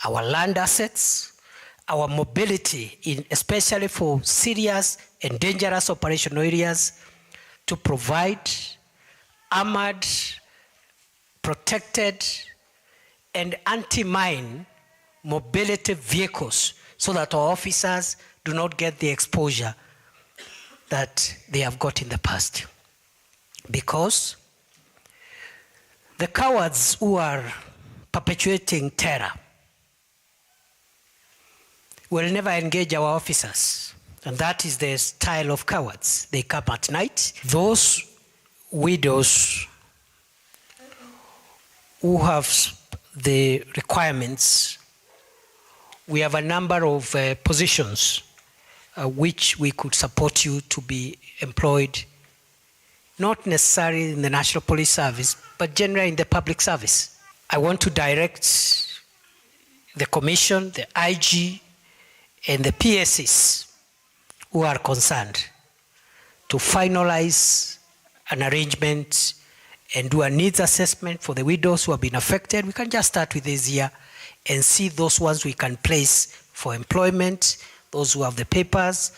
our land assets, our mobility, especially for serious and dangerous operational areas, to provide armored, protected, and anti-mine mobility vehicles so that our officers do not get the exposure that they have got in the past. Because the cowards who are perpetuating terror will never engage our officers, and that is the style of cowards. They come at night. Those widows who have the requirements, we have a number of positions which we could support you to be employed, not necessarily in the National Police Service, but generally in the public service. I want to direct the Commission, the IG, and the PSs who are concerned to finalize an arrangement and do a needs assessment for the widows who have been affected. We can just start with this year and see those ones we can place for employment, those who have the papers,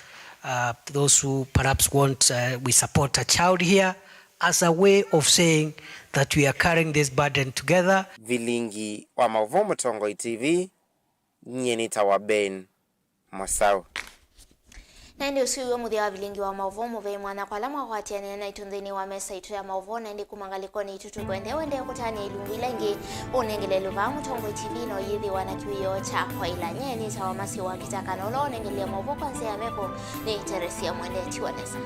those who perhaps want, we support a child here, as a way of saying that we are carrying this burden together. Vilingi wa Mauvoo Mutongoi TV, Nyenita wa Ben Masao. Na ndio usiwe mudia wa Vilingi wa Mauvoo muve mwana kwa lama wakati ya nena itundhini wa mesa itu ya Mauvoo na ndi kumangalikoni itutu kwende wende kutani ilungu ilengi unengele luva Mutongoi TV no yithi wanakiwiyo cha kwa ila nyeni tawamasi wa KITAKA nolo unengele Mauvoo kwanze ya meko ni Teresia mwende tiwanesa.